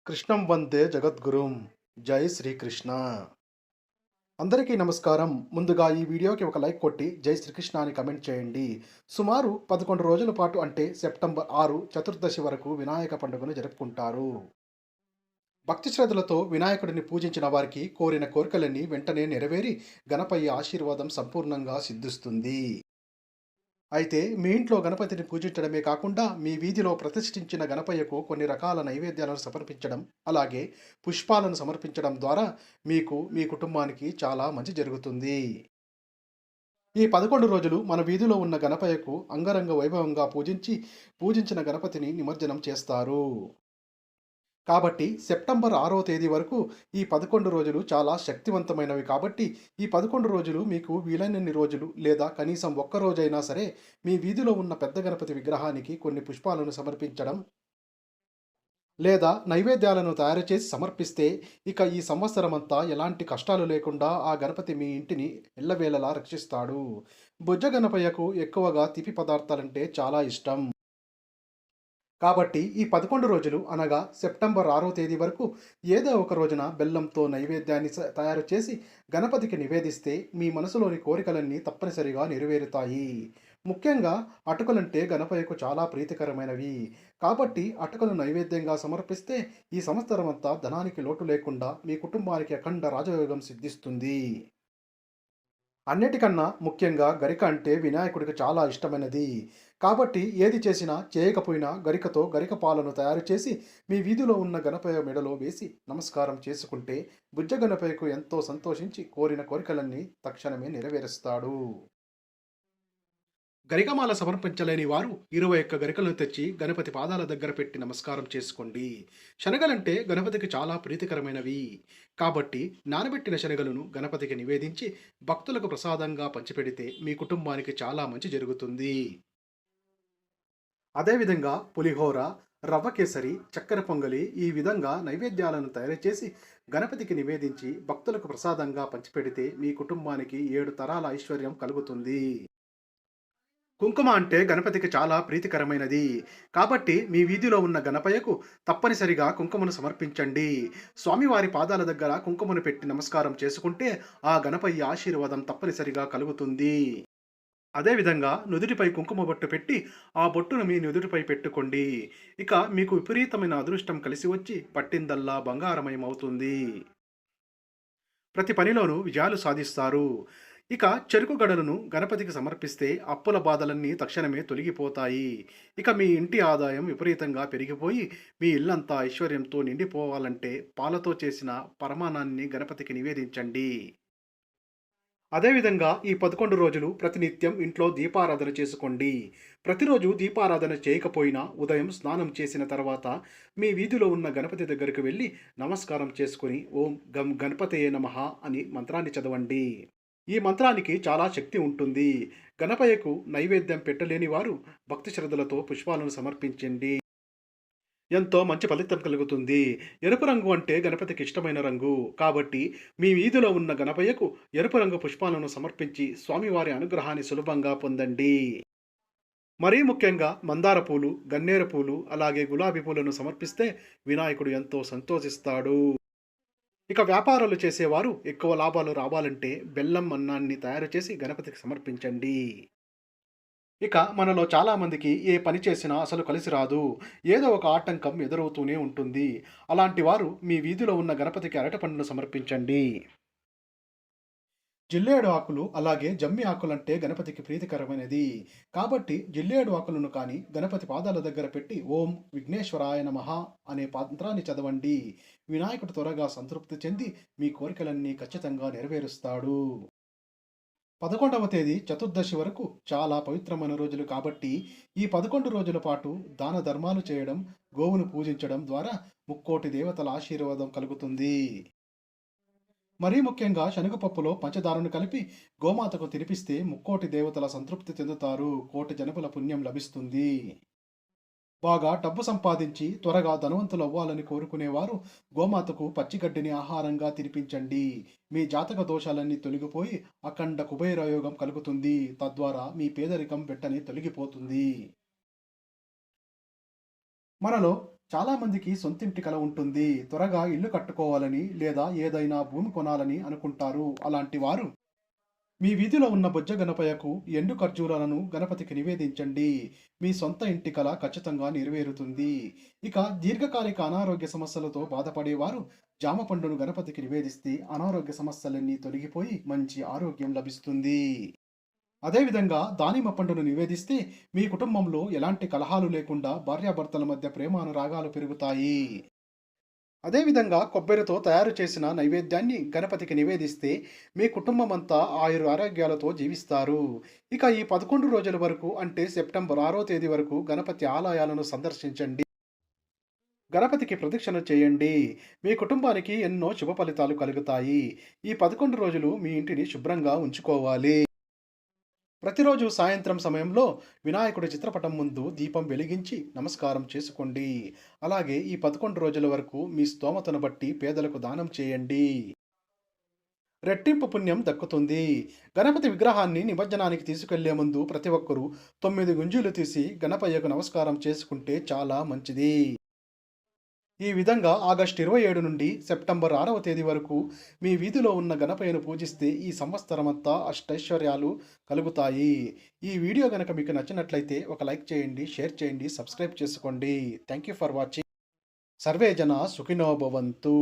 కృష్ణం వందే జగద్గురుం. జై శ్రీకృష్ణ. అందరికీ నమస్కారం. ముందుగా ఈ వీడియోకి ఒక లైక్ కొట్టి జై శ్రీకృష్ణ అని కమెంట్ చేయండి. సుమారు 11 రోజుల పాటు అంటే సెప్టెంబర్ 6 చతుర్దశి వరకు వినాయక పండుగను జరుపుకుంటారు. భక్తి శ్రద్ధలతో వినాయకుడిని పూజించిన వారికి కోరిన కోరికలన్నీ వెంటనే నెరవేరి గణపయ్య ఆశీర్వాదం సంపూర్ణంగా సిద్ధిస్తుంది. అయితే మీ ఇంట్లో గణపతిని పూజించడమే కాకుండా మీ వీధిలో ప్రతిష్ఠించిన గణపయ్యకు కొన్ని రకాల నైవేద్యాలను సమర్పించడం, అలాగే పుష్పాలను సమర్పించడం ద్వారా మీకు, మీ కుటుంబానికి చాలా మంచి జరుగుతుంది. ఈ 11 రోజులు మన వీధిలో ఉన్న గణపయ్యకు అంగరంగ వైభవంగా పూజించిన గణపతిని నిమజ్జనం చేస్తారు. కాబట్టి సెప్టెంబర్ 6వ తేదీ వరకు ఈ 11 రోజులు చాలా శక్తివంతమైనవి కాబట్టి, ఈ 11 రోజులు మీకు వీలైనన్ని రోజులు లేదా కనీసం ఒక్క రోజైనా సరే మీ వీధిలో ఉన్న పెద్ద గణపతి విగ్రహానికి కొన్ని పుష్పాలను సమర్పించడం లేదా నైవేద్యాలను తయారు చేసి సమర్పిస్తే ఇక ఈ సంవత్సరమంతా ఎలాంటి కష్టాలు లేకుండా ఆ గణపతి మీ ఇంటిని ఎల్లవేళలా రక్షిస్తాడు. బుజ్జ గణపయ్యకు ఎక్కువగా తీపి పదార్థాలంటే చాలా ఇష్టం. కాబట్టి ఈ 11 రోజులు అనగా సెప్టెంబర్ 6వ తేదీ వరకు ఏదో ఒక రోజున బెల్లంతో నైవేద్యాన్ని తయారు చేసి గణపతికి నివేదిస్తే మీ మనసులోని కోరికలన్నీ తప్పనిసరిగా నెరవేరుతాయి. ముఖ్యంగా అటుకులంటే గణపయ్యకు చాలా ప్రీతికరమైనవి. కాబట్టి అటుకులు నైవేద్యంగా సమర్పిస్తే ఈ సంవత్సరమంతా ధనానికి లోటు లేకుండా మీ కుటుంబానికి అఖండ రాజయోగం సిద్ధిస్తుంది. అన్నిటికన్నా ముఖ్యంగా గరిక అంటే వినాయకుడికి చాలా ఇష్టమైనది. కాబట్టి ఏది చేసినా చేయకపోయినా గరికతో గరిక పాలను తయారు చేసి మీ వీధిలో ఉన్న గణపయ్య మెడలో వేసి నమస్కారం చేసుకుంటే బుజ్జ గణపయ్యకు ఎంతో సంతోషించి కోరిన కోరికలన్నీ తక్షణమే నెరవేరుస్తాడు. గరికమాల సమర్పించలేని వారు 21 గరికలను తెచ్చి గణపతి పాదాల దగ్గర పెట్టి నమస్కారం చేసుకోండి. శనగలంటే గణపతికి చాలా ప్రీతికరమైనవి. కాబట్టి నానబెట్టిన శనగలను గణపతికి నివేదించి భక్తులకు ప్రసాదంగా పంచిపెడితే మీ కుటుంబానికి చాలా మంచి జరుగుతుంది. అదేవిధంగా పులిహోర, రవ్వ కేసరి, చక్కెర పొంగలి ఈ విధంగా నైవేద్యాలను తయారు చేసి గణపతికి నివేదించి భక్తులకు ప్రసాదంగా పంచిపెడితే మీ కుటుంబానికి 7 తరాల ఐశ్వర్యం కలుగుతుంది. కుంకుమ అంటే గణపతికి చాలా ప్రీతికరమైనది. కాబట్టి మీ వీధిలో ఉన్న గణపయ్యకు తప్పనిసరిగా కుంకుమను సమర్పించండి. స్వామివారి పాదాల దగ్గర కుంకుమను పెట్టి నమస్కారం చేసుకుంటే ఆ గణపయ్య ఆశీర్వాదం తప్పనిసరిగా కలుగుతుంది. అదేవిధంగా నుదుటిపై కుంకుమ బొట్టు పెట్టి ఆ బొట్టును మీ నుదుటిపై పెట్టుకోండి. ఇక మీకు విపరీతమైన అదృష్టం కలిసి వచ్చి పట్టిందల్లా బంగారమయమవుతుంది. ప్రతి పనిలోనూ విజయాలు సాధిస్తారు. ఇక చెరుకు గడలను గణపతికి సమర్పిస్తే అప్పుల బాధలన్నీ తక్షణమే తొలగిపోతాయి. ఇక మీ ఇంటి ఆదాయం విపరీతంగా పెరిగిపోయి మీ ఇల్లంతా ఐశ్వర్యంతో నిండిపోవాలంటే పాలతో చేసిన పరమాన్నాన్ని గణపతికి నివేదించండి. అదేవిధంగా ఈ 11 రోజులు ప్రతినిత్యం ఇంట్లో దీపారాధన చేసుకోండి. ప్రతిరోజు దీపారాధన చేయకపోయినా ఉదయం స్నానం చేసిన తర్వాత మీ వీధిలో ఉన్న గణపతి దగ్గరికి వెళ్ళి నమస్కారం చేసుకుని ఓం గం గణపతయే నమః అని మంత్రాన్ని చదవండి. ఈ మంత్రానికి చాలా శక్తి ఉంటుంది. గణపయ్యకు నైవేద్యం పెట్టలేని వారు భక్తి శ్రద్ధలతో పుష్పాలను సమర్పించండి. ఎంతో మంచి ఫలితం కలుగుతుంది. ఎరుపు రంగు అంటే గణపతికి ఇష్టమైన రంగు. కాబట్టి మీ వీధిలో ఉన్న గణపయ్యకు ఎరుపు రంగు పుష్పాలను సమర్పించి స్వామివారి అనుగ్రహాన్ని సులభంగా పొందండి. మరీ ముఖ్యంగా మందార పూలు, గన్నేరు పూలు, అలాగే గులాబీ పూలను సమర్పిస్తే వినాయకుడు ఎంతో సంతోషిస్తాడు. ఇక వ్యాపారాలు చేసేవారు ఎక్కువ లాభాలు రావాలంటే బెల్లం అన్నాన్ని తయారు చేసి గణపతికి సమర్పించండి. ఇక మనలో చాలామందికి ఏ పని చేసినా అసలు కలిసి రాదు. ఏదో ఒక ఆటంకం ఎదురవుతూనే ఉంటుంది. అలాంటి వారు మీ వీధిలో ఉన్న గణపతికి అరటిపండును సమర్పించండి. జిల్లేడు ఆకులు అలాగే జమ్మి ఆకులంటే గణపతికి ప్రీతికరమైనది. కాబట్టి జిల్లేడు ఆకులను కానీ గణపతి పాదాల దగ్గర పెట్టి ఓం విఘ్నేశ్వరాయ నమః అనే మంత్రాన్ని చదవండి. వినాయకుడు త్వరగా సంతృప్తి చెంది మీ కోరికలన్నీ ఖచ్చితంగా నెరవేరుస్తాడు. 11వ తేదీ చతుర్దశి వరకు చాలా పవిత్రమైన రోజులు కాబట్టి ఈ 11 రోజుల పాటు దాన ధర్మాలు చేయడం, గోవును పూజించడం ద్వారా ముక్కోటి దేవతల ఆశీర్వాదం కలుగుతుంది. మరీ ముఖ్యంగా శనగపప్పులో పంచదారను కలిపి గోమాతకు తినిపిస్తే ముక్కోటి దేవతల సంతృప్తి చెందుతారు. కోటి జనముల పుణ్యం లభిస్తుంది. బాగా డబ్బు సంపాదించి త్వరగా ధనవంతులవ్వాలని కోరుకునేవారు గోమాతకు పచ్చిగడ్డిని ఆహారంగా తినిపించండి. మీ జాతక దోషాలన్నీ తొలగిపోయి అఖండ కుబేరయోగం కలుగుతుంది. తద్వారా మీ పేదరికం వెంటనే తొలగిపోతుంది. మనలో చాలామందికి సొంతింటి కల ఉంటుంది. త్వరగా ఇల్లు కట్టుకోవాలని లేదా ఏదైనా భూమి కొనాలని అనుకుంటారు. అలాంటి వారు మీ వీధిలో ఉన్న బొజ్జ గణపయ్యకు ఎండు ఖర్జూరాలను గణపతికి నివేదించండి. మీ సొంత ఇంటి కల ఖచ్చితంగా నెరవేరుతుంది. ఇక దీర్ఘకాలిక అనారోగ్య సమస్యలతో బాధపడేవారు జామ పండును గణపతికి నివేదిస్తే అనారోగ్య సమస్యలన్నీ తొలగిపోయి మంచి ఆరోగ్యం లభిస్తుంది. అదేవిధంగా దానిమ్మ పండును నివేదిస్తే మీ కుటుంబంలో ఎలాంటి కలహాలు లేకుండా భార్యాభర్తల మధ్య ప్రేమానురాగాలు పెరుగుతాయి. అదేవిధంగా కొబ్బరితో తయారు చేసిన నైవేద్యాన్ని గణపతికి నివేదిస్తే మీ కుటుంబమంతా ఆయుర ఆరోగ్యాలతో జీవిస్తారు. ఇక ఈ 11 రోజుల వరకు అంటే సెప్టెంబర్ 6వ తేదీ వరకు గణపతి ఆలయాలను సందర్శించండి. గణపతికి ప్రదక్షిణ చేయండి. మీ కుటుంబానికి ఎన్నో శుభ ఫలితాలు కలుగుతాయి. ఈ 11 రోజులు మీ ఇంటిని శుభ్రంగా ఉంచుకోవాలి. ప్రతిరోజు సాయంత్రం సమయంలో వినాయకుడి చిత్రపటం ముందు దీపం వెలిగించి నమస్కారం చేసుకోండి. అలాగే ఈ 11 రోజుల వరకు మీ స్తోమతను బట్టి పేదలకు దానం చేయండి. రెట్టింపు పుణ్యం దక్కుతుంది. గణపతి విగ్రహాన్ని నిమజ్జనానికి తీసుకెళ్లే ముందు ప్రతి ఒక్కరూ 9 గుంజీలు తీసి గణపయ్యకు నమస్కారం చేసుకుంటే చాలా మంచిది. ఈ విధంగా ఆగస్టు 27 నుండి సెప్టెంబర్ 6వ తేదీ వరకు మీ వీధిలో ఉన్న గణపయ్యను పూజిస్తే ఈ సంవత్సరమంతా అష్టైశ్వర్యాలు కలుగుతాయి. ఈ వీడియో గనక మీకు నచ్చినట్లయితే ఒక లైక్ చేయండి, షేర్ చేయండి, సబ్స్క్రైబ్ చేసుకోండి. Thank you for watching. Survey జన సుఖినో భవంతు.